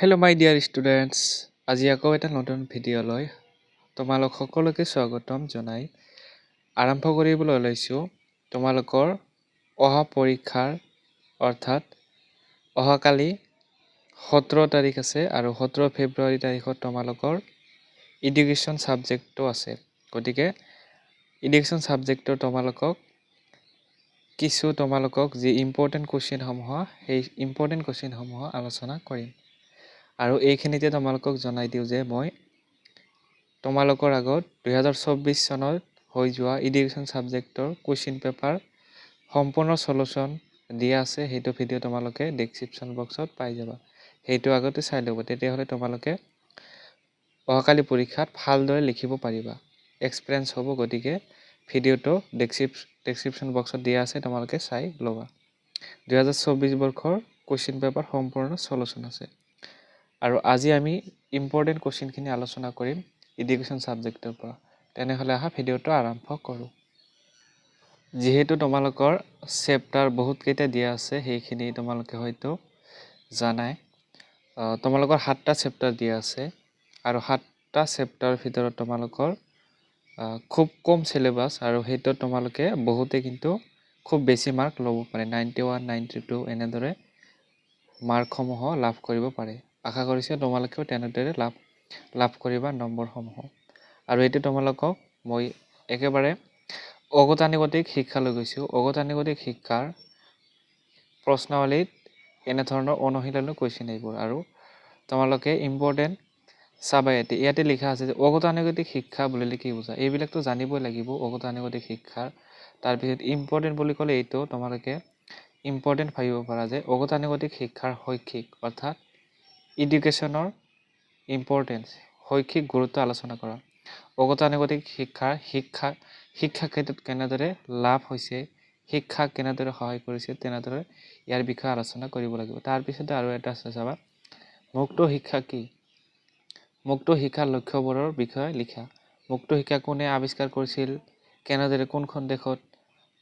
Hello' মাই dear students, আজি আকৌ এটা নতুন ভিডিঅ'লৈ তোমালোক সকলোকে স্বাগতম জনাই আৰম্ভ কৰিবলৈ ওলাইছোঁ তোমালোকৰ অহা পৰীক্ষাৰ অৰ্থাৎ অহাকালি 17 তাৰিখ আছে আৰু 17 ফেব্ৰুৱাৰী তাৰিখত তোমালোকৰ এডুকেশ্যন ছাবজেক্টটো আছে। গতিকে এডুকেশ্যন ছাবজেক্টৰ তোমালোকক যি ইম্পৰ্টেণ্ট কুৱেশ্যনসমূহ সেই ইম্পৰ্টেণ্ট কুৱেশ্যনসমূহ আলোচনা কৰিম। আৰু এইখিনিতে তোমালোকক জনাই দিওঁ যে মই তোমালোকৰ আগত 2024 চনত হৈ যোৱা এডুকেশ্যন ছাবজেক্টৰ কুৱেশ্যন পেপাৰ সম্পূৰ্ণ সলিউশ্যন দিয়া আছে। সেইটো ভিডিঅ' তোমালোকে ডেছক্ৰিপশ্যন বক্সত পাই যাবা। সেইটো আগতে চাই ল'ব, তেতিয়াহ'লে তোমালোকে অহাকালি পৰীক্ষাত ভালদৰে লিখিব পাৰিবা, এক্সপিৰিয়েঞ্চ হ'ব। গতিকে ভিডিঅ'টো ডেছক্ৰিপশ্যন বক্সত দিয়া আছে, তোমালোকে চাই ল'বা। 2024 বৰ্ষৰ কুৱেশ্যন পেপাৰ সম্পূৰ্ণ সলিউশ্যন আছে। আৰু আজি আমি ইম্পৰ্টেণ্ট কুৱেশ্যনখিনি আলোচনা কৰিম এডুকেশ্যন ছাবজেক্টৰ পৰা। তেনেহ'লে আহা ভিডিঅ'টো আৰম্ভ কৰোঁ। যিহেতু তোমালোকৰ চেপ্টাৰ বহুতকেইটা দিয়া আছে, সেইখিনি তোমালোকে হয়তো জানাই। তোমালোকৰ 7টা চেপ্টাৰ দিয়া আছে আৰু 7টা চেপ্টাৰৰ ভিতৰত তোমালোকৰ খুব কম চিলেবাছ, আৰু সেইটোত তোমালোকে বহুতে কিন্তু খুব বেছি মাৰ্ক ল'ব পাৰে, 91, 92 এনেদৰে মাৰ্কসমূহ লাভ কৰিব পাৰে। আশা কৰিছোঁ তোমালোকেও তেনেদৰে লাভ কৰিবা নম্বৰসমূহ। আৰু এইটো তোমালোকক মই একেবাৰে অগতানুগতিক শিক্ষালৈ গৈছোঁ। অগতানুগতিক শিক্ষাৰ প্ৰশ্নাৱলীত এনেধৰণৰ অনুশীলনী কুৱেশ্যন এইবোৰ, আৰু তোমালোকে ইম্পৰ্টেণ্ট চাবা। ইয়াতে লিখা আছে যে অগতানুগতিক শিক্ষা বুলিলে কি বুজা। এইবিলাকতো জানিবই লাগিব অগতানুগতিক শিক্ষাৰ। তাৰপিছত ইম্পৰ্টেণ্ট বুলি ক'লে এইটো তোমালোকে ইম্পৰ্টেণ্ট ভাবিব পাৰা যে অগতানুগতিক শিক্ষাৰ শৈক্ষিক অৰ্থাৎ এডুকেশ্যনৰ ইম্পৰ্টেঞ্চ, শৈক্ষিক গুৰুত্ব আলোচনা কৰা। অগতানুগতিক শিক্ষা ক্ষেত্ৰত কেনেদৰে লাভ হৈছে, শিক্ষা কেনেদৰে সহায় কৰিছে, তেনেদৰে ইয়াৰ বিষয়ে আলোচনা কৰিব লাগিব। তাৰপিছতে আৰু এটা আছে চাবা, মুক্ত শিক্ষা কি? মুক্ত শিক্ষাৰ লক্ষ্যবোৰৰ বিষয়ে লিখা। মুক্ত শিক্ষা কোনে আৱিষ্কাৰ কৰিছিল, কেনেদৰে কোনখন দেশত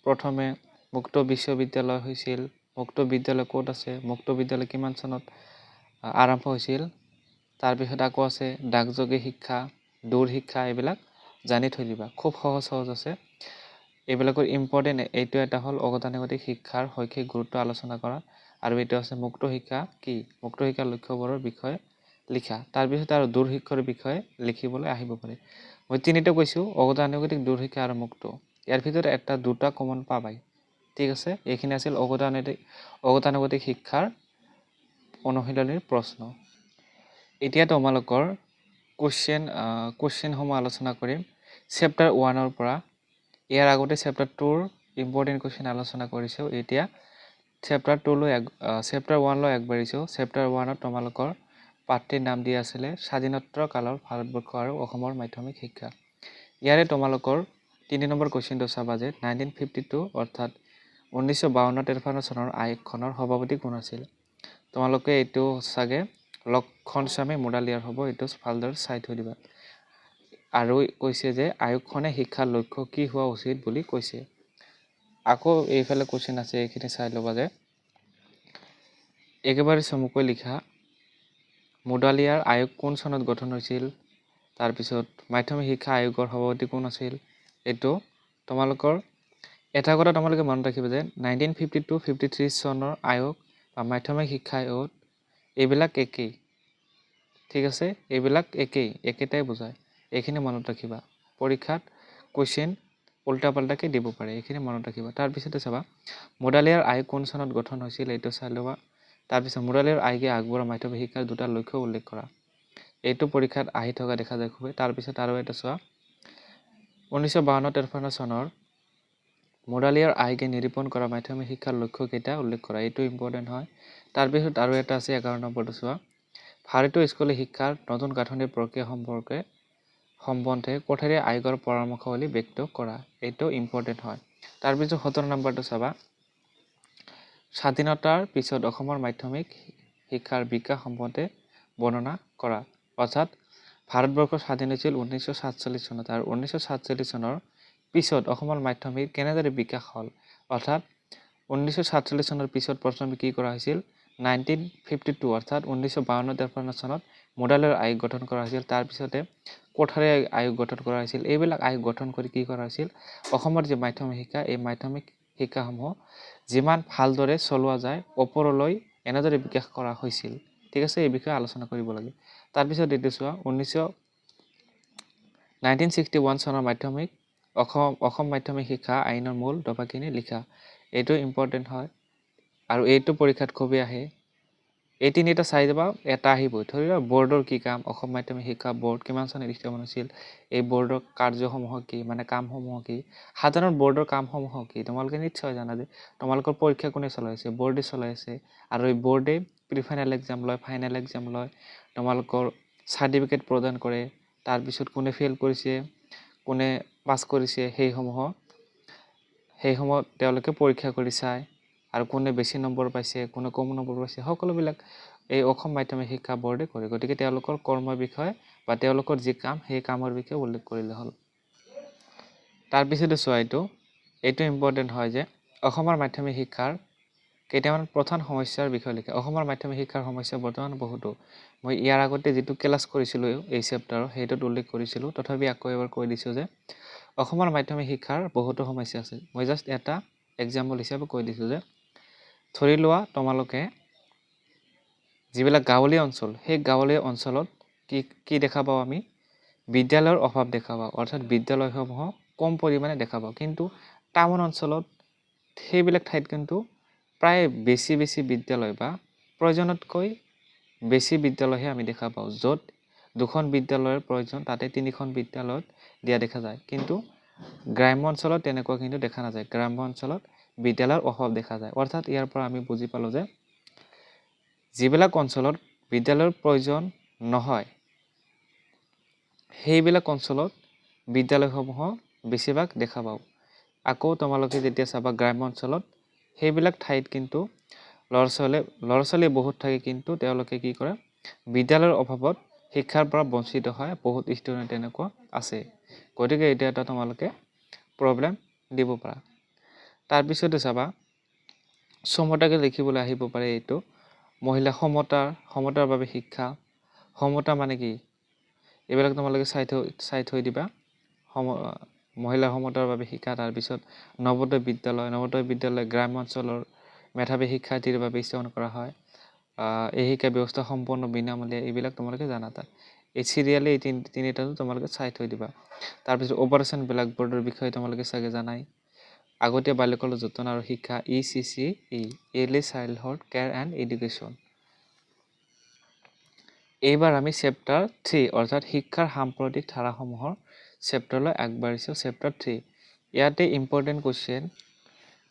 প্ৰথমে মুক্ত বিশ্ববিদ্যালয় হৈছিল, মুক্ত বিদ্যালয় ক'ত আছে, মুক্ত বিদ্যালয় কিমান চনত আৰম্ভ হৈছিল। তাৰপিছত আকৌ আছে ডাকযোগে শিক্ষা, দূৰ শিক্ষা, এইবিলাক জানি থৈ দিবা। খুব সহজ আছে এইবিলাকৰ ইম্পৰ্টেণ্ট। এইটো এটা হ'ল অগতানুগতিক শিক্ষাৰ শৈক্ষিক গুৰুত্ব আলোচনা কৰা, আৰু এইটো আছে মুক্ত শিক্ষা কি? মুক্ত শিক্ষাৰ লক্ষ্যবোৰৰ বিষয়ে লিখা। তাৰপিছত আৰু দূৰ শিক্ষাৰ বিষয়ে লিখিবলৈ আহিব পাৰে। মই তিনিটা কৈছোঁ, অগতানুগতিক, দূৰ শিক্ষা আৰু মুক্ত। ইয়াৰ ভিতৰত দুটা কমন পাবাই। ঠিক আছে, এইখিনি আছিল অগতানুগতিক শিক্ষাৰ অনুশীলনীৰ প্ৰশ্ন। এতিয়া তোমালোকৰ কুৱেশ্যনসমূহ আলোচনা কৰিম চেপ্টাৰ 1 পৰা। ইয়াৰ আগতে চেপ্টাৰ 2ৰ ইম্পৰ্টেণ্ট কুৱেশ্যন আলোচনা কৰিছোঁ। এতিয়া চেপ্টাৰ 1 লৈ আগবাঢ়িছোঁ। চেপ্টাৰ 1ত তোমালোকৰ পাঠটিৰ নাম দিয়া আছিলে স্বাধীনোত্তৰ কালৰ ভাৰতবৰ্ষ আৰু অসমৰ মাধ্যমিক শিক্ষা। ইয়াৰে তোমালোকৰ 3 নম্বৰ কুৱেশ্যনটো চাবা যে 1952 অৰ্থাৎ 1952-53 চনৰ আয়োগখনৰ সভাপতি কোন আছিল? তোমালোকে এইটো চাগে লক্ষণস্বামী মুডালিয়াৰ হ'ব, এইটো ভালদৰে চাই থৈ দিবা। আৰু কৈছে যে আয়োগখনে শিক্ষাৰ লক্ষ্য কি হোৱা উচিত বুলি কৈছে। আকৌ এইফালে কুৱেশ্যন আছে, এইখিনি চাই ল'বা যে একেবাৰে চমুকৈ লিখা, মুডালিয়াৰ আয়োগ কোন চনত গঠন হৈছিল, তাৰপিছত মাধ্যমিক শিক্ষা আয়োগৰ সভাপতি কোন আছিল। এইটো তোমালোকৰ এটা কথা তোমালোকে মনত ৰাখিব যে 1952-53 চনৰ আয়োগ বা মাধ্যমিক শিক্ষা আয়োগ এইবিলাক একেই। ঠিক আছে, এইবিলাক একেটাই বুজায়। এইখিনি মনত ৰাখিবা। পৰীক্ষাত কুৱেশ্যন উল্টা পাল্টাকে দিব পাৰে, এইখিনি মনত ৰাখিবা। তাৰপিছতে চাবা, মুডালিয়াৰ আয়োগ কোন চনত গঠন হৈছিল, এইটো চাই ল'বা। তাৰপিছত মুডালিয়াৰ আয়োগে আগবঢ়োৱা মাধ্যমিক শিক্ষাৰ দুটা লক্ষ্য উল্লেখ কৰা। এইটো পৰীক্ষাত আহি থকা দেখা যায় খুবেই। তাৰপিছত আৰু এটা চোৱা, 1952-53 চনৰ মুডালিয়াৰ আয়োগে নিৰূপণ কৰা মাধ্যমিক শিক্ষাৰ লক্ষ্য কেইটা উল্লেখ কৰা। এইটো ইম্পৰ্টেণ্ট হয়। তাৰপিছত আৰু এটা আছে 11 নম্বৰটো চোৱা, ভাৰতীয় স্কুলীয়া শিক্ষাৰ নতুন গাঁথনিৰ প্ৰক্ৰিয়া সম্বন্ধে কোঠাৰী আয়োগৰ পৰামৰ্শাৱলী ব্যক্ত কৰা। এইটো ইম্পৰ্টেণ্ট হয়। তাৰপিছত 17 নম্বৰটো চাবা, স্বাধীনতাৰ পিছত অসমৰ মাধ্যমিক শিক্ষাৰ বিকাশ সম্বন্ধে বৰ্ণনা কৰা। অৰ্থাৎ ভাৰতবৰ্ষ স্বাধীন হৈছিল 1947 চনত, আৰু 1947 চনৰ পিছত অসমৰ মাধ্যমিক কেনেদৰে বিকাশ হ'ল। অৰ্থাৎ 1947 চনৰ পিছত প্ৰথমে কি কৰা হৈছিল, 1952 অৰ্থাৎ 1952 চনত মোডালৰ আয়োগ গঠন কৰা হৈছিল। তাৰ পিছতে কোঠাৰী আয়োগ গঠন কৰা হৈছিল। এইবিলাক আয়োগ গঠন কৰি কি কৰা হৈছিল, অসমৰ যে মাধ্যমিক শিক্ষা, এই মাধ্যমিক শিক্ষাসমূহ যিমান ভালদৰে চলোৱা যায় ওপৰলৈ এনেদৰে বিকাশ কৰা হৈছিল। ঠিক আছে, এই বিষয়ে আলোচনা কৰিব লাগে। তাৰপিছত এইটো চোৱা, 1961 চনৰ মাধ্যমিক অসম মাধ্যমিক শিক্ষা আইনৰ মূল দফাখিনি লিখা। এইটো ইম্পৰ্টেণ্ট হয় আৰু এইটো পৰীক্ষাত খুবেই আহে। এই তিনিটা চাই যাবা, এটা আহিবই। ধৰি লোৱা বৰ্ডৰ কি কাম, অসম মাধ্যমিক শিক্ষা বৰ্ড কিমান চনত স্থাপন হৈছিল, এই বৰ্ডৰ কাৰ্যসমূহ কি, মানে কামসমূহ কি, সাধাৰণ বৰ্ডৰ কামসমূহ কি, তোমালোকে নিশ্চয় জানা যে তোমালোকৰ পৰীক্ষা কোনে চলাই আছে, বৰ্ডে চলাই আছে। আৰু এই বৰ্ডে প্ৰি ফাইনেল এক্সাম লয়, ফাইনেল এক্সাম লয়, তোমালোকৰ চাৰ্টিফিকেট প্ৰদান কৰে। তাৰপিছত কোনে ফেইল কৰিছে, কোনে পাছ কৰিছে, সেইসমূহ তেওঁলোকে পৰীক্ষা কৰি চায়। আৰু কোনে বেছি নম্বৰ পাইছে, কোনে কম নম্বৰ পাইছে, সকলোবিলাক এই অসম মাধ্যমিক শিক্ষা বৰ্ডে কৰে। গতিকে তেওঁলোকৰ কৰ্মৰ বিষয়ে বা তেওঁলোকৰ যি কাম, সেই কামৰ বিষয়ে উল্লেখ কৰিলে হ'ল। তাৰপিছতে চোৱা, এইটো ইম্পৰ্টেণ্ট হয় যে অসমৰ মাধ্যমিক শিক্ষাৰ কেইটামান প্ৰধান সমস্যাৰ বিষয়ে লিখে। অসমৰ মাধ্যমিক শিক্ষাৰ সমস্যা বৰ্তমান বহুতো। মই ইয়াৰ আগতে যিটো ক্লাছ কৰিছিলোঁ এই চেপ্টাৰৰ, সেইটোত উল্লেখ কৰিছিলোঁ। তথাপি আকৌ এবাৰ কৈ দিছোঁ যে অসমৰ মাধ্যমিক শিক্ষাৰ বহুতো সমস্যা আছে। মই জাষ্ট এটা এক্সাম্পল হিচাপে কৈ দিছোঁ যে ধৰি লোৱা তোমালোকে যিবিলাক গাঁৱলীয়া অঞ্চল, সেই গাঁৱলীয়া অঞ্চলত কি দেখা পাওঁ আমি, বিদ্যালয়ৰ অভাৱ দেখা পাওঁ। অৰ্থাৎ বিদ্যালয়সমূহ কম পৰিমাণে দেখা পাওঁ। কিন্তু টাউন অঞ্চলত সেইবিলাক ঠাইত কিন্তু প্ৰায় বেছি বিদ্যালয় বা প্ৰয়োজনতকৈ বেছি বিদ্যালয়হে আমি দেখা পাওঁ। য'ত 2খন বিদ্যালয়ৰ প্ৰয়োজন, তাতে 3খন বিদ্যালয়ত দিয়া দেখা যায়। কিন্তু গ্ৰাম্য অঞ্চলত তেনেকুৱা কিন্তু দেখা নাযায়। গ্ৰাম্য অঞ্চলত বিদ্যালয়ৰ অভাৱ দেখা যায়। অৰ্থাৎ ইয়াৰ পৰা আমি বুজি পালোঁ যে যিবিলাক অঞ্চলত বিদ্যালয়ৰ প্ৰয়োজন নহয়, সেইবিলাক অঞ্চলত বিদ্যালয়সমূহ বেছিভাগ দেখা পাওঁ। আকৌ তোমালোকে যেতিয়া চাবা গ্ৰাম্য অঞ্চলত সেইবিলাক ঠাইত কিন্তু ল'ৰা ছোৱালী বহুত থাকে, কিন্তু তেওঁলোকে কি কৰে, বিদ্যালয়ৰ অভাৱত শিক্ষাৰ পৰা বঞ্চিত হয়। বহুত ষ্টুডেণ্ট তেনেকুৱা আছে। গতিকে এইটো এটা তোমালোকে প্ৰব্লেম দিব পাৰা। তাৰপিছতে চাবা, চমতাকে লিখিবলৈ আহিব পাৰে এইটো মহিলা সমতাৰ বাবে শিক্ষা। সমতা মানে কি, এইবিলাক তোমালোকে চাই থৈ দিবা। মহিলা সমতাৰ বাবে শিক্ষা। তাৰপিছত নৱোদয় বিদ্যালয় গ্ৰাম্য অঞ্চলৰ মেধাৱী শিক্ষাৰ্থীৰ বাবে স্থাপন কৰা হয়। এই শিক্ষা ব্যৱস্থা সম্পূৰ্ণ বিনামূলীয়া। এইবিলাক তোমালোকে জানা। তাত এই চিৰিয়েলি এই তিনিটাটো তোমালোকে চাই থৈ দিবা। তাৰপিছত অপাৰেশ্যন ব্লেকবৰ্ডৰ বিষয়ে তোমালোকে চাগে জানাই। আগতীয়া বাল্যকালৰ যতন আৰু শিক্ষা, ECCE, Early Childhood Care and Education। এইবাৰ আমি চেপ্টাৰ 3 অৰ্থাৎ শিক্ষাৰ সাম্প্ৰতিক ধাৰাসমূহৰ চেপ্টাৰলৈ আগবাঢ়িছোঁ। চেপ্টাৰ 3, ইয়াতে ইম্পৰ্টেণ্ট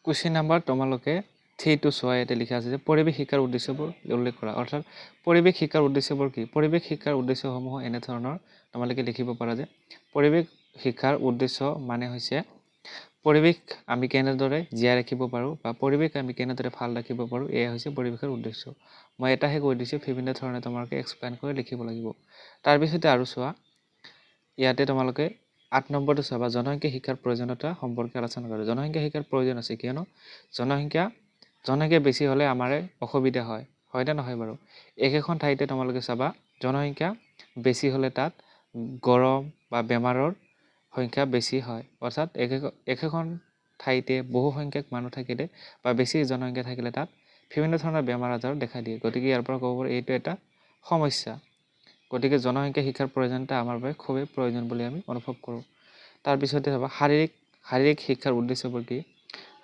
কুৱেশ্যন নাম্বাৰ তোমালোকে 3টো চোৱা। ইয়াতে লিখা আছে যে পৰিৱেশ শিক্ষাৰ উদ্দেশ্যবোৰ উল্লেখ কৰা। অৰ্থাৎ পৰিৱেশ শিক্ষাৰ উদ্দেশ্যবোৰ কি? পৰিৱেশ শিক্ষাৰ উদ্দেশ্যসমূহ এনেধৰণৰ তোমালোকে লিখিব পাৰা যে পৰিৱেশ শিক্ষাৰ উদ্দেশ্য মানে হৈছে পৰিৱেশ আমি কেনেদৰে জীয়াই ৰাখিব পাৰোঁ বা পৰিৱেশ আমি কেনেদৰে ভাল ৰাখিব পাৰোঁ, এয়া হৈছে পৰিৱেশৰ উদ্দেশ্য। মই এটাহে কৈ দিছোঁ, বিভিন্ন ধৰণে তোমালোকে এক্সপ্লেইন কৰি লিখিব লাগিব। তাৰপিছতে আৰু চোৱা, ইয়াতে তোমালোকে 8 নম্বৰটো চাবা, জনসংখ্যা শিক্ষাৰ প্ৰয়োজনীয়তা সম্পৰ্কে আলোচনা কৰা। জনসংখ্যা শিক্ষাৰ প্ৰয়োজন আছে, কিয়নো জনসংখ্যা বেছি হ'লে আমাৰে অসুবিধা হয়। হয়নে নহয় বাৰু? একেখন ঠাইতে তোমালোকে চাবা, জনসংখ্যা বেছি হ'লে তাত গৰম বা বেমাৰৰ সংখ্যা বেছি হয়। অৰ্থাৎ একেখন ঠাইতে বহু সংখ্যক মানুহ থাকিলে বা বেছি জনসংখ্যা থাকিলে তাত বিভিন্ন ধৰণৰ বেমাৰ আজাৰ দেখা দিয়ে। গতিকে ইয়াৰ পৰা ক'ব পাৰি এইটো এটা সমস্যা। গতিকে জনসংখ্যা শিক্ষাৰ প্ৰয়োজনীয়তা আমাৰ বাবে খুবেই প্ৰয়োজন বুলি আমি অনুভৱ কৰোঁ। তাৰপিছতে চাবা, শাৰীৰিক শিক্ষাৰ উদ্দেশ্যবোৰ কি?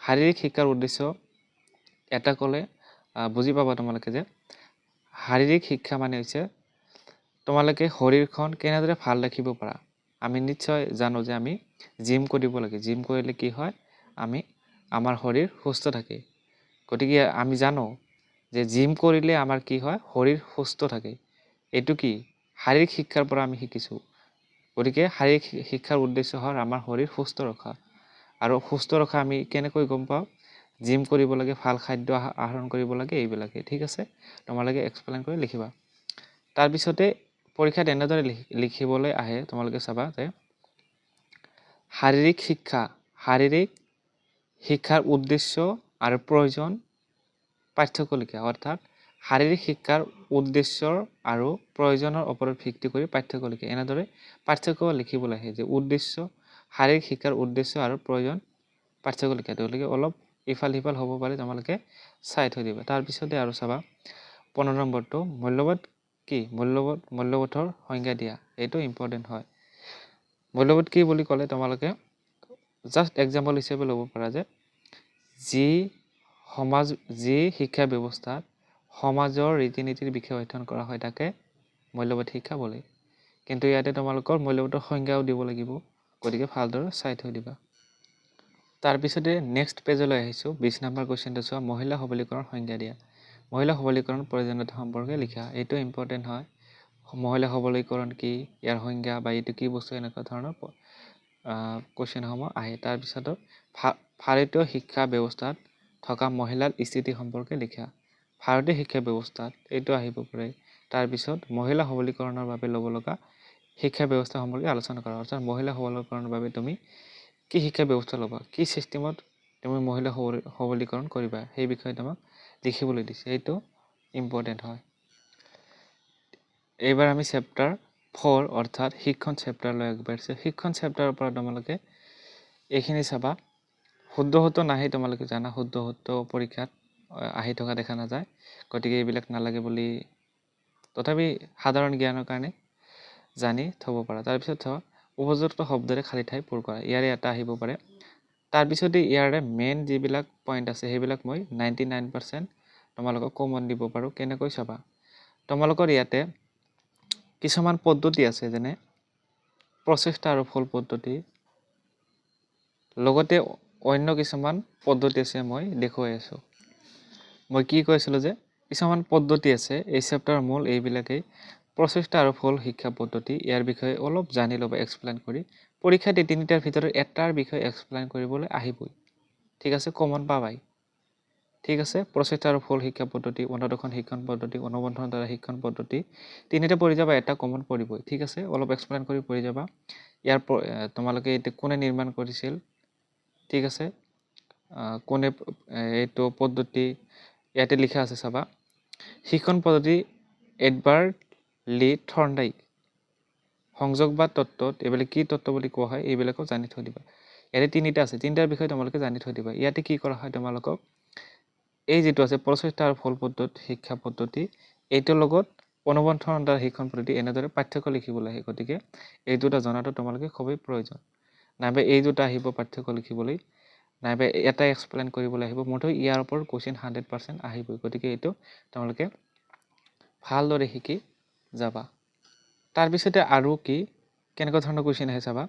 শাৰীৰিক শিক্ষাৰ উদ্দেশ্য এটা ক'লে বুজি পাবা তোমালোকে যে শাৰীৰিক শিক্ষা মানে হৈছে তোমালোকে শৰীৰখন কেনেদৰে ভাল ৰাখিব পাৰা। আমি নিশ্চয় জানো যে আমি জিম কৰিব লাগে। জিম কৰিলে কি হয়, আমাৰ শৰীৰ সুস্থ থাকে। গতিকে আমি জানো যে জিম কৰিলে আমাৰ কি হয়, শৰীৰ সুস্থ থাকে। এইটো কি শাৰীৰিক শিক্ষাৰ পৰা আমি শিকিছোঁ। গতিকে শাৰীৰিক শিক্ষাৰ উদ্দেশ্য হ'ল আমাৰ শৰীৰ সুস্থ ৰখা। আৰু সুস্থ ৰখা আমি কেনেকৈ গম পাওঁ? জিম কৰিব লাগে, ভাল খাদ্য আহৰণ কৰিব লাগে, এইবিলাকে। ঠিক আছে, তোমালোকে এক্সপ্লেইন কৰি লিখিবা। তাৰপিছতে পৰীক্ষাত এনেদৰে লিখিবলৈ আহে, তোমালোকে চাবা যে শাৰীৰিক শিক্ষাৰ উদ্দেশ্য আৰু প্ৰয়োজন পাৰ্থক্য লিখা। অৰ্থাৎ শাৰীৰিক শিক্ষাৰ উদ্দেশ্যৰ আৰু প্ৰয়োজনৰ ওপৰত ভিত্তি কৰি পাৰ্থক্য লিখে এনেদৰে পাৰ্থক্য লিখিব লাগে যে উদ্দেশ্য শাৰীৰিক শিক্ষাৰ উদ্দেশ্য আৰু প্ৰয়োজন পাৰ্থক্য লিখা তেওঁলোকে অলপ ইফাল সিফাল হ'ব পাৰে তোমালোকে চাই থৈ দিবা তাৰপিছতে আৰু চাবা 15 নম্বৰটো মূল্যবোধ কি মূল্যবোধৰ সংজ্ঞা দিয়া এইটো ইম্পৰ্টেণ্ট হয় মূল্যবোধ কি বুলি ক'লে তোমালোকে জাষ্ট এক্সাম্পল হিচাপে ল'ব পাৰা যে যি শিক্ষা ব্যৱস্থাত সমাজৰ ৰীতি নীতিৰ বিষয়ে অধ্যয়ন কৰা হয় তাকে মূল্যবোধ শিক্ষা বোলে কিন্তু ইয়াতে তোমালোকৰ মূল্যবোধৰ সংজ্ঞাও দিব লাগিব গতিকে ভালদৰে চাই থৈ দিবা তাৰপিছতে নেক্সট পেজলৈ আহিছোঁ 20 নম্বৰ কুৱেশ্যনটো চোৱা মহিলা সবলীকৰণ সংজ্ঞা দিয়া মহিলা সবলীকৰণ প্ৰয়োজনীয়তা সম্পৰ্কে লিখা এইটো ইম্পৰ্টেণ্ট হয় মহিলা সবলীকৰণ কি ইয়াৰ সংজ্ঞা বা এইটো কি বস্তু এনেকুৱা ধৰণৰ কুৱেশ্যনসমূহ আহে তাৰপিছত ভাৰতীয় শিক্ষা ব্যৱস্থাত থকা মহিলাৰ স্থিতি সম্পৰ্কে লিখা ভাৰতীয় শিক্ষা ব্যৱস্থাত এইটো আহিব পাৰে তাৰপিছত মহিলা সবলীকৰণৰ বাবে ল'ব লগা শিক্ষা ব্যৱস্থা সম্পৰ্কে আলোচনা কৰা অৰ্থাৎ মহিলা সবলীকৰণৰ বাবে তুমি কি শিক্ষা ব্যৱস্থা ল'বা কি চিষ্টেমত তুমি মহিলা সবলীকৰণ কৰিবা সেই বিষয়ে তোমাক লিখিবলৈ দিছে এইটো ইম্পৰ্টেণ্ট হয় এইবাৰ আমি চেপ্টাৰ 4 অৰ্থাৎ শিক্ষণ চেপ্টাৰলৈ আগবাঢ়িছে শিক্ষণ চেপ্টাৰৰ পৰা তোমালোকে এইখিনি চাবা শুদ্ধ নাহে তোমালোকে জানা শুদ্ধ পৰীক্ষাত আহি থকা দেখা নাযায় গতিকে এইবিলাক নালাগে বুলি তথাপি সাধাৰণ জ্ঞানৰ কাৰণে জানি থ'ব পাৰা তাৰপিছত চাবা উপযুক্ত শব্দৰে খালী ঠাই পূৰ কৰা ইয়াৰে এটা আহিব পাৰে তাৰপিছতে ইয়াৰে মেইন যিবিলাক পইণ্ট আছে সেইবিলাক মই 99% তোমালোকক কমন দিব পাৰোঁ কেনেকৈ চাবা তোমালোকৰ ইয়াতে কিছুমান পদ্ধতি আছে যেনে প্ৰচেষ্টা আৰু ফল পদ্ধতি লগতে অন্য কিছুমান পদ্ধতি আছে মই দেখুৱাই আছোঁ মই কি কৈছিলোঁ যে কিছুমান পদ্ধতি আছে এই চেপ্টাৰৰ মূল এইবিলাকেই প্ৰচেষ্টা আৰু ফল শিক্ষা পদ্ধতি ইয়াৰ বিষয়ে অলপ জানি ল'বা এক্সপ্লেইন কৰি পৰীক্ষাত এই তিনিটাৰ ভিতৰত এটাৰ বিষয়ে এক্সপ্লেইন কৰিবলৈ আহিবই ঠিক আছে কমন পাবাই ঠিক আছে প্ৰচেষ্টা আৰু ফল শিক্ষা পদ্ধতি অনুদৰ্শন শিক্ষণ পদ্ধতি অনুবন্ধনৰ দ্বাৰা শিক্ষণ পদ্ধতি তিনিটা পঢ়ি যাবা এটা কমন পৰিবই ঠিক আছে অলপ এক্সপ্লেইন কৰি পঢ়ি যাবা ইয়াৰ তোমালোকে এইটো কোনে নিৰ্মাণ কৰিছিল ঠিক আছে কোনে এইটো পদ্ধতি ইয়াতে লিখা আছে চাবা শিক্ষণ পদ্ধতি এডৱাৰ্ড লি থৰ্নডাইক সংযোগবাদ তত্ত্বত এইবিলাক কি তত্ত্ব বুলি কোৱা হয় এইবিলাকো জানি থৈ দিবা ইয়াতে তিনিটা আছে তিনিটাৰ বিষয়ে তোমালোকে জানি থৈ দিবা ইয়াতে কি কৰা হয় তোমালোকক এই যেটো আছে প্ৰচেষ্টা আৰু ফল পদ্ধতি শিক্ষা পদ্ধতি এইটোৰ লগত অনুবন্ধনৰ দ্বাৰা শিক্ষণ পদ্ধতি এনেদৰে পাৰ্থক্য লিখিব লাগে গতিকে এই দুটা জনাটো তোমালোকে খুবেই প্ৰয়োজন নাইবা এই দুটা আহিব পাৰ্থক্য লিখিবলৈ নাইবা এটা এক্সপ্লেইন কৰিবলৈ আহিব মুঠতে ইয়াৰ ওপৰত কোৱেশ্চন 100% আহিবই গতিকে এইটো তোমালোকে ভালদৰে শিকি যাবা তাৰপিছতে আৰু কি কেনেকুৱা ধৰণৰ কুৱেশ্চন আহে চাবা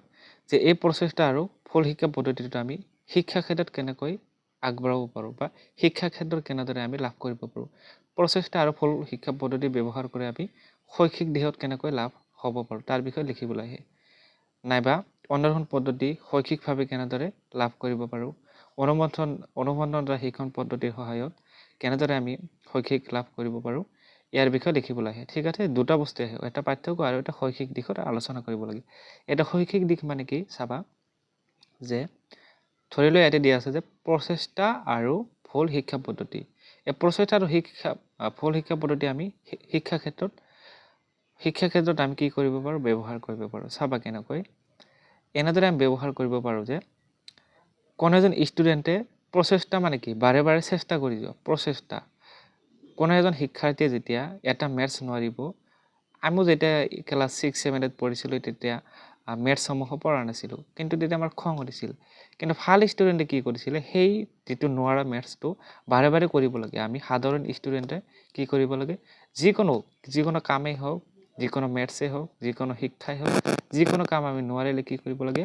যে এই প্ৰচেষ্টা আৰু ফল শিক্ষা পদ্ধতিটো আমি শিক্ষা ক্ষেত্ৰত কেনেকৈ আগবঢ়াব পাৰোঁ বা শিক্ষা ক্ষেত্ৰত কেনেদৰে আমি লাভ কৰিব পাৰোঁ প্ৰচেষ্টা আৰু ফল শিক্ষা পদ্ধতি ব্যৱহাৰ কৰি আমি শৈক্ষিক দিশত কেনেকৈ লাভ হ'ব পাৰোঁ তাৰ বিষয়ে লিখিব লাগে নাইবা অনুবন্ধন পদ্ধতি শৈক্ষিকভাৱে কেনেদৰে লাভ কৰিব পাৰোঁ অনুবন্ধনৰ দ্বাৰা শিক্ষণ পদ্ধতিৰ সহায়ত কেনেদৰে আমি শৈক্ষিক লাভ কৰিব পাৰোঁ ইয়াৰ বিষয়ে লিখিব লাগে ঠিক আছে দুটা বস্তু আহে এটা পাঠ্যক্ৰম আৰু এটা শৈক্ষিক দিশত আলোচনা কৰিব লাগে এটা শৈক্ষিক দিশ মানে কি চাবা যে ধৰি লৈ ইয়াতে দিয়া আছে যে প্ৰচেষ্টা আৰু ফল শিক্ষা পদ্ধতি এই প্ৰচেষ্টা আৰু ফল শিক্ষা পদ্ধতি আমি শিক্ষা ক্ষেত্ৰত আমি কি কৰিব পাৰোঁ ব্যৱহাৰ কৰিব পাৰোঁ চাবা কেনেকৈ এনেদৰে আমি ব্যৱহাৰ কৰিব পাৰোঁ যে কোনো এজন ষ্টুডেণ্টে প্ৰচেষ্টা মানে কি বাৰে বাৰে চেষ্টা কৰি যোৱা প্ৰচেষ্টা কোনো এজন শিক্ষাৰ্থীয়ে যেতিয়া এটা মেথছ নোৱাৰিব আমি যেতিয়া ক্লাছ 6-7ত পঢ়িছিলোঁ তেতিয়া মেথছসমূহ পৰা নাছিলোঁ কিন্তু তেতিয়া আমাৰ খং উঠিছিল কিন্তু ভাল ষ্টুডেণ্টে কি কৰিছিলে সেই যেটো নোৱাৰা মেথছটো বাৰে বাৰে কৰিব লাগে আমি সাধাৰণ ষ্টুডেণ্টে কি কৰিব লাগে যিকোনো কামেই হওক যিকোনো মেথছেই হওক যিকোনো শিক্ষাই হওক যিকোনো কাম আমি নোৱাৰিলে কি কৰিব লাগে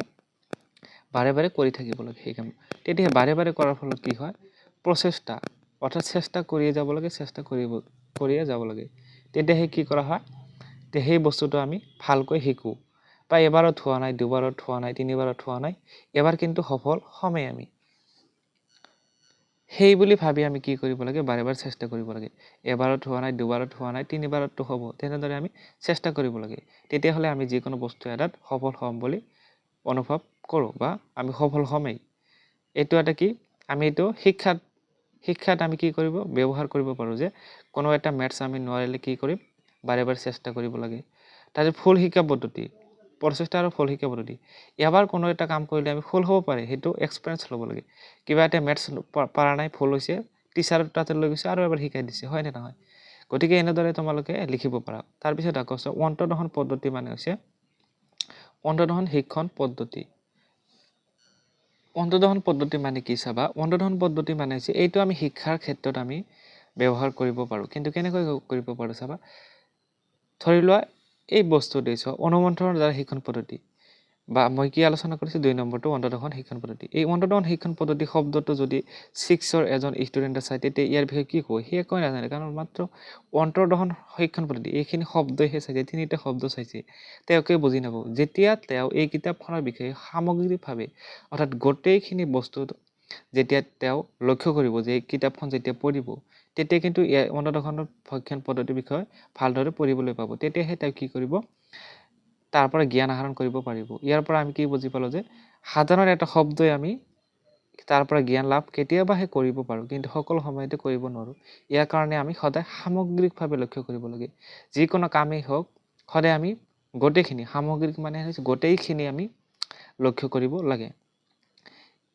বাৰে বাৰে কৰি থাকিব লাগে সেই কাম তেতিয়া বাৰে বাৰে কৰাৰ ফলত কি হয় প্ৰচেষ্টা অৰ্থাৎ চেষ্টা কৰিয়ে যাব লাগে তেতিয়া কি কৰা হয় সেই বস্তুটো আমি ভালকৈ শিকো বা এবাৰত হোৱা নাই দুবাৰত হোৱা নাই তিনিবাৰত হোৱা নাই এবাৰ কিন্তু সফল হমেই আমি সেই বুলি ভাবি আমি কি কৰিব লাগে বাৰে বাৰে চেষ্টা কৰিব লাগে এবাৰত হোৱা নাই দুবাৰত হোৱা নাই তিনিবাৰতটো হ'ব তেনেদৰে আমি চেষ্টা কৰিব লাগে তেতিয়াহ'লে আমি যিকোনো বস্তু এটাত সফল হ'ম বুলি অনুভৱ কৰোঁ বা আমি সফল হমেই এইটো এটা কি আমি এইটো শিক্ষাত শিক্ষাত আমি কি কৰিব ব্যৱহাৰ কৰিব পাৰোঁ যে কোনো এটা মেথছ আমি নোৱাৰিলে কি কৰিম বাৰে বাৰে চেষ্টা কৰিব লাগে তাৰপিছত ফুল শিক্ষা পদ্ধতি প্ৰচেষ্টা আৰু ফুল শিক্ষা পদ্ধতি এবাৰ কোনো এটা কাম কৰিলে আমি ফুল হ'ব পাৰে সেইটো এক্সপিৰিয়েঞ্চ ল'ব লাগে কিবা এটা মেথছ পাৰা নাই ফুল হৈছে টিচাৰৰ তাতে লৈ গৈছে আৰু এবাৰ শিকাই দিছে হয় নে নহয় গতিকে এনেদৰে তোমালোকে লিখিব পাৰা তাৰপিছত আকৌ অন্তৰ্দহন পদ্ধতি মানে হৈছে অন্তৰ্দহন শিক্ষণ পদ্ধতি অন্তৰ্দহন পদ্ধতি মানে কি চাবা অন্তৰ্দহন পদ্ধতি মানে হৈছে এইটো আমি শিক্ষাৰ ক্ষেত্ৰত আমি ব্যৱহাৰ কৰিব পাৰোঁ কিন্তু কেনেকৈ কৰিব পাৰোঁ চাবা ধৰি লোৱা এই বস্তুটো অনুমন্থনৰ দ্বাৰা শিক্ষণ পদ্ধতি বা মই কি আলোচনা কৰিছোঁ 2 নম্বৰটো অন্তৰ্দহন শিক্ষণ পদ্ধতি এই অন্তৰ্দহন শিক্ষণ পদ্ধতি শব্দটো যদি 6ৰ এজন ষ্টুডেণ্টে চাই তেতিয়া ইয়াৰ বিষয়ে কি কয় সি একোৱে নাজানে কাৰণ মাত্ৰ অন্তৰ্দহন শিক্ষণ পদ্ধতি এইখিনি শব্দইহে চাইছে তিনিটা শব্দ চাইছে তেওঁকে বুজি নাপাব যেতিয়া তেওঁ এই কিতাপখনৰ বিষয়ে সামগ্ৰিকভাৱে অৰ্থাৎ গোটেইখিনি বস্তু যেতিয়া তেওঁ লক্ষ্য কৰিব যে এই কিতাপখন যেতিয়া পঢ়িব তেতিয়া কিন্তু অন্তৰ্দহনৰ শিক্ষণ পদ্ধতিৰ বিষয়ে ভালদৰে পঢ়িবলৈ পাব তেতিয়াহে তেওঁ কি কৰিব তাৰ পৰা জ্ঞান আহৰণ কৰিব পাৰিব ইয়াৰ পৰা আমি কি বুজি পালো যে সাধাৰণ এটা শব্দই আমি তাৰ পৰা জ্ঞান লাভ কেতিয়াবাহে কৰিব পাৰোঁ কিন্তু সকলো সময়তে কৰিব নোৱাৰোঁ ইয়াৰ কাৰণে আমি সদায় সামগ্ৰিকভাৱে লক্ষ্য কৰিব লাগে যিকোনো কামেই হওক সদায় আমি গোটেইখিনি সামগ্ৰিক মানে হৈছে গোটেইখিনি আমি লক্ষ্য কৰিব লাগে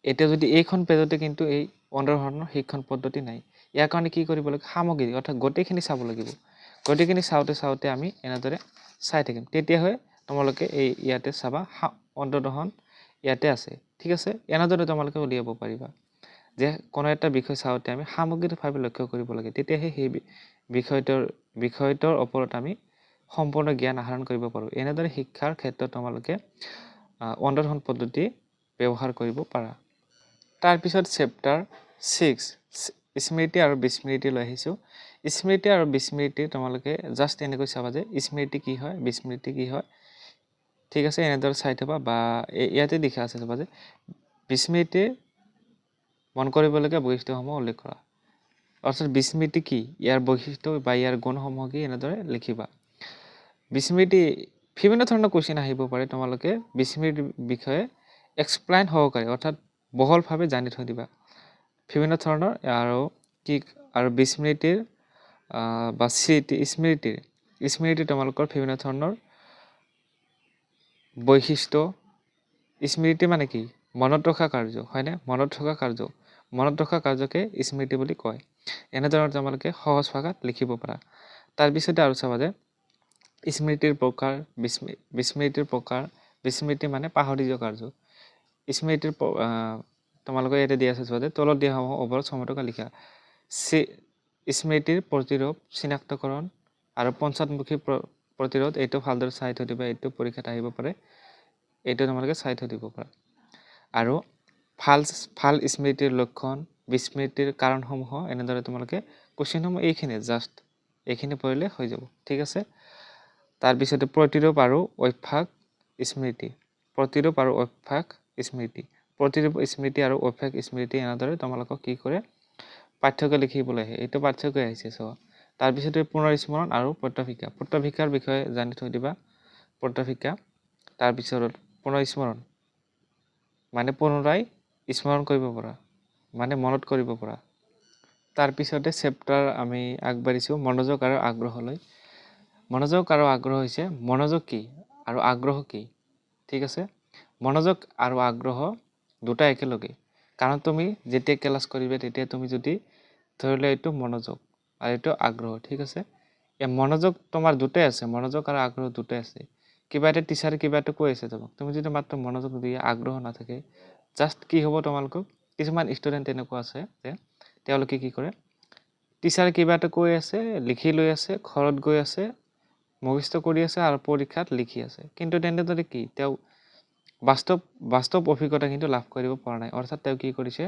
এতিয়া যদি এইখন পেজতে কিন্তু এই অন্তৰ্দহনৰ শিক্ষণ পদ্ধতি নাই ইয়াৰ কাৰণে কি কৰিব লাগে সামগ্ৰিক অৰ্থাৎ গোটেইখিনি চাব লাগিব গোটেইখিনি চাওঁতে আমি এনেদৰে চাই থাকিম তেতিয়াহে তোমালোকে এই ইয়াতে চাবা অন্তৰ্দহন ইয়াতে আছে ঠিক আছে এনেদৰে তোমালোকে উলিয়াব পাৰিবা যে কোনো এটা বিষয় চাওঁতে আমি সামগ্ৰিকভাৱে লক্ষ্য কৰিব লাগে তেতিয়াহে সেই বিষয়টোৰ ওপৰত আমি সম্পূৰ্ণ জ্ঞান আহৰণ কৰিব পাৰোঁ এনেদৰে শিক্ষাৰ ক্ষেত্ৰত তোমালোকে অন্তৰ্দহন পদ্ধতি ব্যৱহাৰ কৰিব পাৰা তাৰপিছত চেপ্টাৰ 6 স্মৃতি আৰু বিস্মৃতি লৈ আহিছোঁ স্মৃতি আৰু বিস্মৃতি তোমালোকে জাষ্ট এনেকৈ চাবা যে স্মৃতি কি হয় বিস্মৃতি কি হয় ঠিক আছে এনেদৰে চাই থবা বা ইয়াতে লিখা আছে চাবা যে বিস্মৃতিৰ মন কৰিবলগীয়া বৈশিষ্ট্যসমূহ উল্লেখ কৰা অৰ্থাৎ বিস্মৃতি কি ইয়াৰ বৈশিষ্ট্য বা ইয়াৰ গুণসমূহ কি এনেদৰে লিখিবা বিস্মৃতি বিভিন্ন ধৰণৰ কুৱেশ্যন আহিব পাৰে তোমালোকে বিস্মৃতিৰ বিষয়ে এক্সপ্লেইন সহকাৰে অৰ্থাৎ বহলভাৱে জানি থৈ দিবা বিভিন্ন ধৰণৰ আৰু বিস্মৃতিৰ বা স্মৃতি তোমালোকৰ বিভিন্ন ধৰণৰ বৈশিষ্ট্য স্মৃতি মানে কি মনত ৰখা কাৰ্য হয়নে মনত ৰখা কাৰ্যকে স্মৃতি বুলি কয় এনেধৰণৰ তোমালোকে সহজ ভাষাত লিখিব পাৰা তাৰপিছতে আৰু চাবা যে স্মৃতিৰ প্ৰকাৰ বিস্মৃতি মানে পাহৰি যোৱা কাৰ্য স্মৃতিৰ তোমালোকে ইয়াতে দিয়া আছে যে তলত দিয়া সমূহ ওপৰত সমতকা লিখা স্মৃতিৰ প্ৰতিৰোধ চিনাক্তকৰণ আৰু পঞ্চাদমুখী প্ৰতিৰোধ এইটো ভালদৰে চাই থৈ দিবা এইটো পৰীক্ষাত আহিব পাৰে এইটো তোমালোকে চাই থৈ দিব পাৰা আৰু ভাল স্মৃতিৰ লক্ষণ বিস্মৃতিৰ কাৰণসমূহ এনেদৰে তোমালোকে কুৱেশ্যনসমূহ এইখিনি পঢ়িলে হৈ যাব ঠিক আছে তাৰপিছতে প্ৰতিৰূপ আৰু অভ্যাস স্মৃতি আৰু অভ্যাস স্মৃতি এনেদৰে তোমালোকক কি কৰে পাঠ্যক্ৰম লিখিবলৈ আহে এইটো পাঠ্যক্ৰম আহিছে তাৰপিছতে পুনৰস্মৰণ আৰু প্ৰত্যভিজ্ঞাৰ বিষয়ে জানি থৈ দিবা প্ৰত্যভিজ্ঞা তাৰপিছত পুনৰস্মৰণ মানে পুনৰাই স্মৰণ কৰিব পৰা মানে মনত কৰিব পৰা তাৰপিছতে চেপ্টাৰ আমি আগবাঢ়িছোঁ মনোযোগ আৰু আগ্ৰহলৈ মনোযোগ আৰু আগ্ৰহ হৈছে মনোযোগ কি আৰু আগ্ৰহ কি ঠিক আছে মনোযোগ আৰু আগ্ৰহ দুটা একেলগে কাৰণ তুমি যেতিয়া ক্লাছ কৰিবা তেতিয়া তুমি যদি ধৰি লোৱা এইটো মনোযোগ আৰু এইটো আগ্ৰহ ঠিক আছে এই মনোযোগ তোমাৰ দুটাই আছে মনোযোগ আৰু আগ্ৰহ দুটাই আছে কিবা এটা টিচাৰে কিবা এটা কৈ আছে তোমাক তুমি যদি মাত্ৰ মনোযোগ দিয়ে আগ্ৰহ নাথাকে জাষ্ট কি হ'ব তোমালোকক কিছুমান ষ্টুডেণ্ট তেনেকুৱা আছে যে তেওঁলোকে কি কৰে টিচাৰে কিবা এটা কৈ আছে লিখি লৈ আছে ঘৰত গৈ আছে মুখস্থ কৰি আছে আৰু পৰীক্ষাত লিখি আছে কিন্তু তেনেদৰে কি তেওঁ বাস্তৱ অভিজ্ঞতা কিন্তু লাভ কৰিব পৰা নাই অৰ্থাৎ তেওঁ কি কৰিছে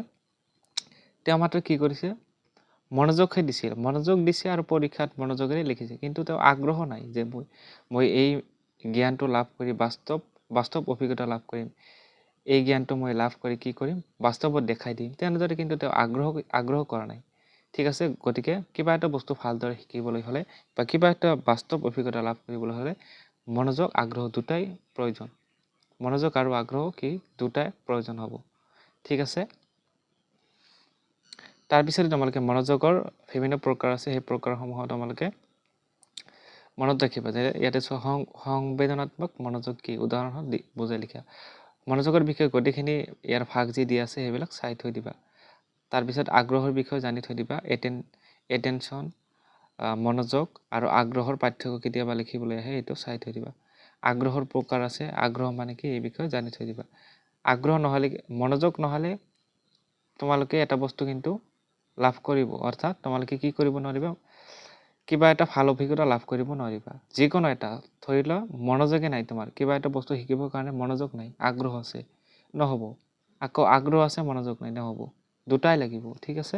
তেওঁ মাত্ৰ কি কৰিছে মনোযোগহে দিছিল মনোযোগ দিছে আৰু পৰীক্ষাত মনোযোগেৰে লিখিছে কিন্তু তেওঁ আগ্ৰহ নাই যে মই এই জ্ঞানটো লাভ কৰি বাস্তৱ অভিজ্ঞতা লাভ কৰিম এই জ্ঞানটো মই লাভ কৰি কি কৰিম বাস্তৱত দেখাই দিম তেনেদৰে কিন্তু তেওঁ আগ্ৰহ কৰা নাই ঠিক আছে গতিকে কিবা এটা বস্তু ভালদৰে শিকিবলৈ হ'লে বা কিবা এটা বাস্তৱ অভিজ্ঞতা লাভ কৰিবলৈ হ'লে মনোযোগ আগ্ৰহ দুটাই প্ৰয়োজন মনোযোগ আৰু আগ্ৰহ কি দুটাই প্ৰয়োজন হ'ব ঠিক আছে তাৰপিছতে তোমালোকে মনোযোগৰ বিভিন্ন প্ৰকাৰ আছে সেই প্ৰকাৰসমূহ তোমালোকে মনত ৰাখিবা যে ইয়াতে সংবেদনাত্মক মনোযোগ কি উদাহৰণ বুজাই লিখা মনোযোগৰ বিষয়ে গোটেইখিনি ইয়াৰ ভাগ যি দিয়া আছে সেইবিলাক চাই থৈ দিবা তাৰপিছত আগ্ৰহৰ বিষয়ে জানি থৈ দিবা এটেনশ্যন মনোযোগ আৰু আগ্ৰহৰ পাৰ্থক্য কেতিয়াবা লিখিবলৈ আহে এইটো চাই থৈ দিবা আগ্ৰহৰ প্ৰকাৰ আছে আগ্ৰহ মানে কি এই বিষয়ে জানি থৈ দিবা আগ্ৰহ নহলে মনোযোগ নহলে তোমালোকে এটা বস্তু কিন্তু লাভ কৰিব অৰ্থাৎ তোমালোকে কি কৰিব নোৱাৰিবা কিবা এটা ভাল অভিজ্ঞতা লাভ কৰিব নোৱাৰিবা যিকোনো এটা ধৰি লোৱা মনোযোগে নাই তোমাৰ কিবা এটা বস্তু শিকিবৰ কাৰণে মনোযোগ নাই আগ্ৰহ আছে নহব আকৌ আগ্ৰহ আছে মনোযোগ নাই নহব দুটাই লাগিব ঠিক আছে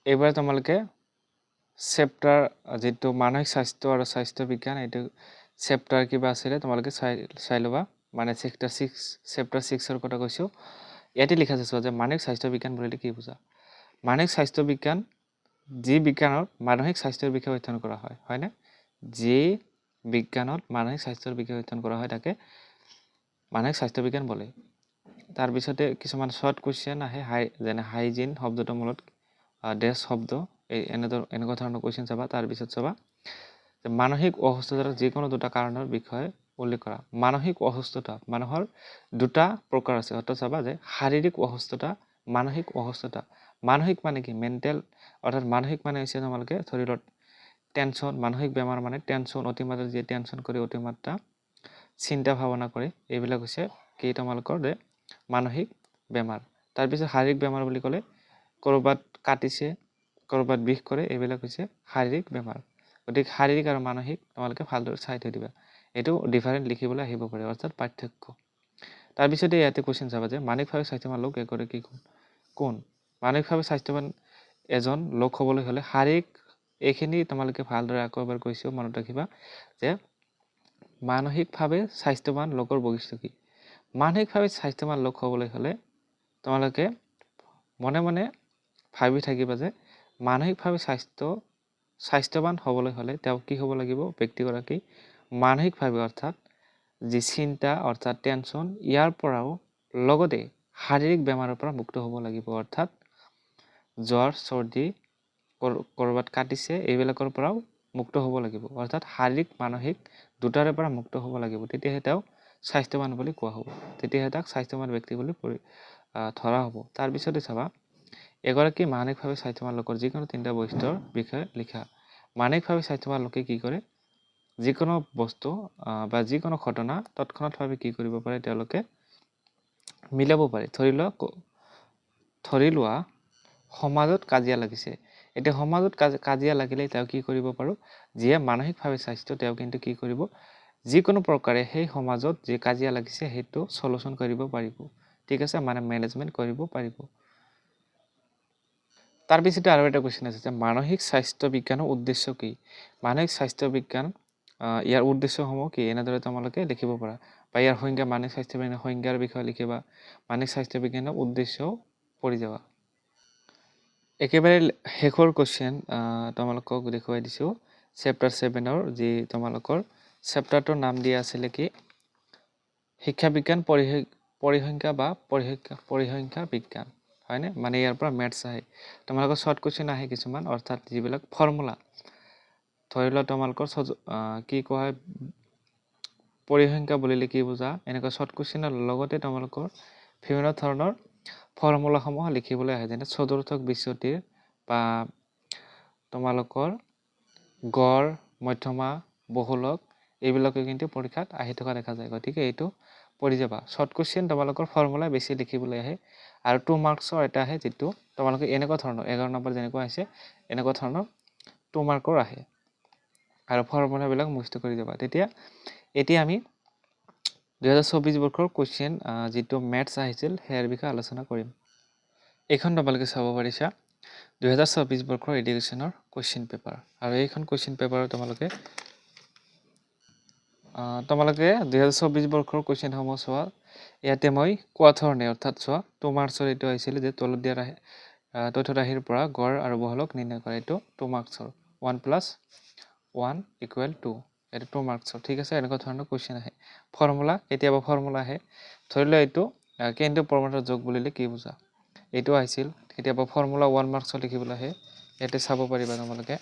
এবাৰ তোমালোকে চেপ্টাৰ যেটো মানসিক স্বাস্থ্য আৰু স্বাস্থ্য বিজ্ঞান এইটো চেপ্টাৰ কিবা আছিলে তোমালোকে চাই লবা মানে চেপ্টাৰ 6 ৰ কথা কৈছো ইয়াতে লিখা আছে যে মানসিক স্বাস্থ্য বিজ্ঞান বুলিলে কি বুজা মানসিক স্বাস্থ্য বিজ্ঞান যি বিজ্ঞানত মানসিক স্বাস্থ্যৰ বিষয়ে অধ্যয়ন কৰা হয় হয়নে যি বিজ্ঞানত মানসিক স্বাস্থ্যৰ বিষয়ে অধ্যয়ন কৰা হয় তাকে মানসিক স্বাস্থ্য বিজ্ঞান বলে তাৰ পিছতে কিছুমান শৰ্ট কোৱেশ্চন আহে যেনে হাইজিন শব্দটো মূলত ড্ৰেছ শব্দ এনেকুৱা ধৰণৰ কোৱেশ্চন চাবা তাৰ পিছত চাবা যে মানসিক অসুস্থতাৰ যিকোনো দুটা কাৰণৰ বিষয়ে উল্লেখ কৰা মানসিক অসুস্থতা মানুহৰ দুটা প্ৰকাৰ আছে অৰ্থাৎ চাবা যে শাৰীৰিক অসুস্থতা মানসিক অসুস্থতা মানসিক মানে কি মেন্টেল অৰ্থাৎ মানসিক মানে হৈছে তোমালোকে শৰীৰত টেনচন মানসিক বেমাৰ মানে টেনচন অতিমাত্ৰা যে টেনচন কৰি অতিমাত্ৰা চিন্তা ভাৱনা কৰে এইবিলাক হৈছে কি তোমালোকৰ যে মানসিক বেমাৰ তাৰ পিছত শাৰীৰিক বেমাৰ বুলি ক'লে কৰবাত কাটিছে কৰবাত বিষ কৰে এইবিলাক হৈছে শাৰীৰিক বেমাৰ গতিকে শাৰীৰিক আৰু মানসিক তোমালোকে ভালদৰে চাই থৈ দিবা এইটো ডিফাৰেন্ট লিখিবলৈ আহিব পাৰে অৰ্থাৎ পাৰ্থক্য তাৰ পিছতে ইয়াতে কোৱেশ্চন চাবা যে মানসিকভাৱে স্বাস্থ্যৱান লোক এগৰাকী কোন মানসিকভাৱে স্বাস্থ্যৱান এজন লোক হ'বলৈ হ'লে শাৰীৰিক এইখিনি তোমালোকে ভালদৰে আকৌ এবাৰ কৈছো মনত ৰাখিবা যে মানসিকভাৱে স্বাস্থ্যৱান লোকৰ বৈশিষ্ট্য কি মানসিকভাৱে স্বাস্থ্যৱান লোক হ'বলৈ হ'লে তোমালোকে মনে মনে ভাবি থাকিবা যে মানসিকভাৱে স্বাস্থ্যৱান হ'বলৈ হ'লে তেওঁ কি হ'ব লাগিব ব্যক্তিগৰাকী মানসিকভাৱে অৰ্থাৎ যি চিন্তা অৰ্থাৎ টেনচন ইয়াৰ পৰাও লগতে শাৰীৰিক বেমাৰৰ পৰা মুক্ত হ'ব লাগিব অৰ্থাৎ জ্বৰ চৰ্দি কৰবাত কাটিছে এইবিলাকৰ পৰাও মুক্ত হ'ব লাগিব অৰ্থাৎ শাৰীৰিক মানসিক দুটাৰে পৰা মুক্ত হ'ব লাগিব তেতিয়াহে তেওঁ স্বাস্থ্যৱান বুলি কোৱা হ'ব তেতিয়াহে তাক স্বাস্থ্যৱান ব্যক্তি বুলি ধৰা হ'ব তাৰ পিছতে চাবা এগৰাকী মানসিকভাৱে স্বাস্থ্যৱান লোকৰ যিকোনো তিনিটা বৈশিষ্ট্যৰ বিষয়ে লিখা মানসিকভাৱে স্বাস্থ্যৱান লোকে কি কৰে যিকোনো বস্তু বা যিকোনো ঘটনা তৎক্ষণাৎভাৱে কি কৰিব পাৰে তেওঁলোকে মিলাব পাৰে ধৰি লোৱা সমাজত কাজিয়া লাগিছে এতিয়া সমাজত কাজিয়া লাগিলে তেওঁ কি কৰিব পাৰো যিয়ে মানসিকভাৱে স্বাস্থ্য তেওঁ কিন্তু কি কৰিব যিকোনো প্ৰকাৰে সেই সমাজত যে কাজিয়া লাগিছে সেইটো সলিউশন কৰিব পাৰিব ঠিক আছে মানে মেনেজমেন্ট কৰিব পাৰিব তাৰ পিছতে আৰু এটা কোৱেশ্চন আছে যে মানসিক স্বাস্থ্য বিজ্ঞানৰ উদ্দেশ্য কি মানসিক স্বাস্থ্য বিজ্ঞান ইয়াৰ উদ্দেশ্যসমূহ কি এনেদৰে তোমালোকে লিখিব পাৰা বা ইয়াৰ সংজ্ঞা মানসিক স্বাস্থ্য বিজ্ঞানৰ সংজ্ঞাৰ বিষয়ে লিখিবা মানসিক স্বাস্থ্য বিজ্ঞানৰ উদ্দেশ্য পঢ়ি যাবা একেবাৰে শেষৰ কোৱেশ্চন তোমালোকক দেখুৱাই দিছো চেপ্টাৰ 7ৰ যি তোমালোকৰ চেপ্টাৰটোৰ নাম দিয়া আছিল কি শিক্ষা বিজ্ঞান পৰিসংখ্যা বা পৰিসংখ্যা বিজ্ঞান হয়নে মানে ইয়াৰ পৰা ম্যাথছ আহে তোমালোকৰ শৰ্ট কোৱেশ্চন আহে কিছুমান অৰ্থাৎ যিবিলাক ফৰ্মুলা ধৰি লোৱা তোমালোকৰ কি কোৱা হয় পৰিসংখ্যা বুলিলে কি বুজা এনেকুৱা শৰ্ট কোৱেশ্চনৰ লগতে তোমালোকৰ বিভিন্ন ধৰণৰ ফৰ্মুলাসমূহ লিখিবলৈ আহে যেনে চতুৰ্থক বিচ্যুতিৰ বা তোমালোকৰ গড় মধ্যমা বহুলক এইবিলাকে কিন্তু পৰীক্ষাত আহি থকা দেখা যায় গতিকে এইটো পঢ়ি যাবা শৰ্ট কোৱেশ্চন তোমালোকৰ ফৰ্মুলা বেছি লিখিবলৈ আহে আৰু 2 মাৰ্কছৰ এটা আহে যেটো তোমালোকে এনেকুৱা ধৰণৰ 11 নম্বৰ যেনেকুৱা আছে এনেকুৱা ধৰণৰ 2 মাৰ্কৰ আহে আৰু ফৰ্মুলা বিলাক মুখস্থ কৰি যাবা তেতিয়া এতিয়া আমি 2024 বৰ্ষৰ কোৱেশ্চন যেটো ম্যাথছ আহিছিল হেয়াৰ বিষয়ে আলোচনা কৰিম এখন তোমালোকে চাব পাৰিছা 2024 বৰ্ষৰ এডুকেশনৰ কোৱেশ্চন পেপাৰ আৰু এইখন কোৱেশ্চন পেপাৰৰ তোমালোকে 2024 বৰ্ষৰ কোৱেশ্চন সমূহ চোৱা ইয়াতে মই কোৱা ধৰণে অৰ্থাৎ চোৱা 2 মাৰ্কছৰ এইটো আহিছিল যে তলত দিয়া তথ্য ৰাশিৰ পৰা গড় আৰু বহলক নিৰ্ণয় কৰা এইটো 2 মাৰ্কছৰ 1 + 1 = 2 এটা 2 মাৰ্কছৰ ঠিক আছে এনেকুৱা ধৰণৰ কোৱেশ্চন আহে ফৰ্মুলা কেতিয়াবা ফৰ্মুলা আহে ধৰি লোৱা এইটো কেন্দ্ৰীয় পৰমাণু যোগ বুলিলে কি বুজা এইটো আহিছিল কেতিয়াবা ফৰ্মুলা 1 মাৰ্কছৰ লিখিবলৈ আহে ইয়াতে চাব পাৰিবা তোমালোকে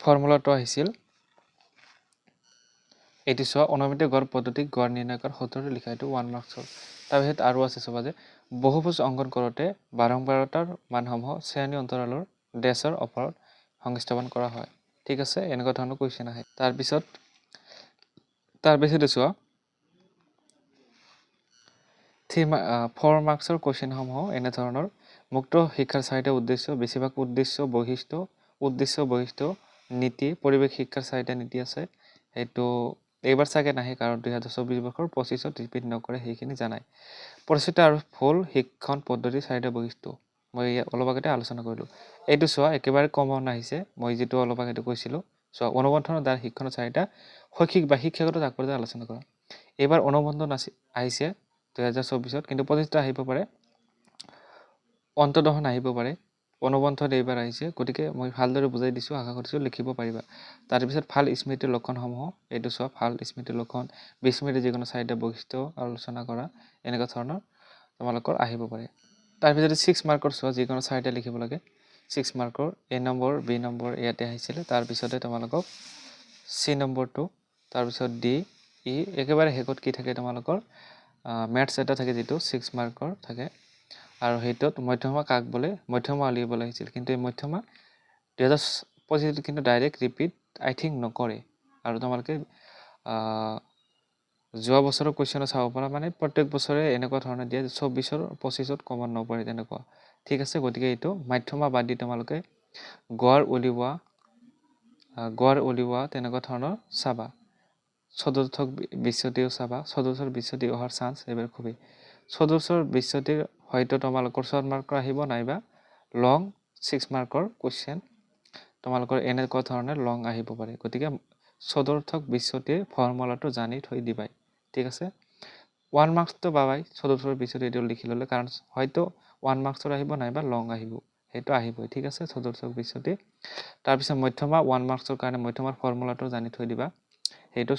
ফৰ্মুলাটো আহিছিল এটি চোৱা অনুমিত গড় পদ্ধতিক গড় নিৰ্ণয় কৰাৰ সূত্ৰটো লিখা এইটো 1 মাৰ্কছৰ তাৰপিছত আৰু আছে চাবা যে বহুভুজ অংকন কৰোঁতে বাৰম্বাৰতাৰ মানসমূহ শ্ৰেণী অন্তৰালৰ ডেছৰ ওপৰত সংস্থাপন কৰা হয় ঠিক আছে এনেকুৱা ধৰণৰ কুৱেশ্যন আহে তাৰপিছত চোৱা 4 মাৰ্কছৰ কুৱেশ্যনসমূহ এনে ধৰণৰ মুক্ত শিক্ষাৰ চাৰিটা উদ্দেশ্য বেছিভাগ উদ্দেশ্য বৈশিষ্ট্য নীতি পৰিৱেশ শিক্ষাৰ চাৰিটা নীতি আছে সেইটো এইবাৰ চাগে নাহে কাৰণ 2024 বৰ্ষৰ 25ত ৰিপিট নকৰে সেইখিনি জানাই পৰিচিত আৰু ফুল শিক্ষণ পদ্ধতি চাৰিটা বৈশিষ্ট্য মই অলপ আগতে আলোচনা কৰিলোঁ এইটো চোৱা একেবাৰে কমন আহিছে মই যেটো অলপ আগতে কৈছিলোঁ চোৱা অনুবন্ধনৰ দ্বাৰা শিক্ষণৰ চাৰিটা শৈক্ষিক বা শিক্ষাগত তাৎপৰ্য আলোচনা কৰা এইবাৰ অনুবন্ধন আহিছে 2024ত কিন্তু 25ত আহিব পাৰে অন্তদহন আহিব পাৰে অনুবন্ধন এইবাৰ আহিছে গতিকে মই ভালদৰে বুজাই দিছোঁ আশা কৰিছোঁ লিখিব পাৰিবা তাৰপিছত ভাল স্মৃতিৰ লক্ষণসমূহ এইটো চোৱা ভাল স্মৃতিৰ লক্ষণ বিস্মৃতিৰ যিকোনো চাৰিটা বৈশিষ্ট্য আলোচনা কৰা এনেকুৱা ধৰণৰ তোমালোকৰ আহিব পাৰে তাৰপিছত 6 মাৰ্কৰ চোৱা যিকোনো চাৰিটা লিখিব লাগে 6 মাৰ্কৰ এ নম্বৰ বি নম্বৰ ইয়াতে আহিছিলে তাৰপিছতে তোমালোকক চি নম্বৰটো তাৰপিছত ডি ই একেবাৰে হেকত কি থাকে তোমালোকৰ ম্যাথছ এটা থাকে যেটো 6 মাৰ্কৰ থাকে আৰু হেইটোত মধ্যমা কাক বলে মধ্যমা উলিয়াব লাগিছিল কিন্তু এই মধ্যমা 2025 কিন্তু ডাইৰেক্ট ৰিপিট আই থিংক নকৰে আৰু তোমালোকে যোৱা বছৰৰ কুৱেশ্যন চাব পৰা মানে প্ৰত্যেক বছৰে এনেকুৱা ধৰণে দিয়ে 24ৰ 25ত কমন নপৰে তেনেকুৱা ঠিক আছে গতিকে এইটো মধ্যমা বাদ দি তোমালোকে গড় উলিওৱা তেনেকুৱা ধৰণৰ চাবা চতুৰ্থক বিশ্বতিও চাবা চতুৰ্থৰ বিশ্বতি অহাৰ চান্স এবাৰ খুবই চতুৰ্থৰ বিশ্বতিৰ হয়তো তোমালোকৰ 7 মাৰ্কৰ আহিব নাইবা লং 6 মাৰ্কৰ কুৱেশ্যন তোমালোকৰ এনেকুৱা ধৰণৰ লং আহিব পাৰে গতিকে চতুৰ্থক বিশ্বতিৰ ফৰ্মুলাটো জানি থৈ দিবাই ঠিক আছে 1 মাৰ্কসটো পাবাই চতুৰ্থৰ বিশ্বতি এটো লিখি ললে কাৰণ হয়তো 1 মাৰ্কসৰ আহিব নাইবা লং আহিব হেটো আহিবই ঠিক আছে চতুৰ্থক বিশ্বতি তাৰ পিছত মধ্যমা 1 মাৰ্কসৰ কাৰণে মধ্যমাৰ ফৰ্মুলাটো জানি থৈ দিবা হেটো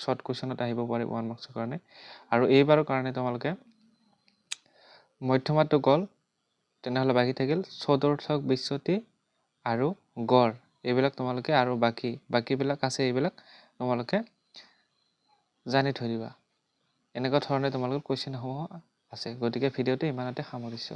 শৰ্ট কুৱেশ্যনত আহিব পাৰে 1 মাৰ্কসৰ কাৰণে আৰু এইবাৰৰ কাৰণে তোমালোকে মধ্যমাটো গল তেনেহলে বাকি থাকিল চতুৰ্থক বিশ্বতি আৰু গড় এইবিলাক তোমালোকে আৰু বাকিবিলাক আছে এইবিলাক তোমালোকে জানি থৈ দিবা এনেকুৱা ধৰণে তোমালোকৰ কুৱেশ্যনসমূহ আছে গতিকে ভিডিওটো ইমানতে সামৰিছো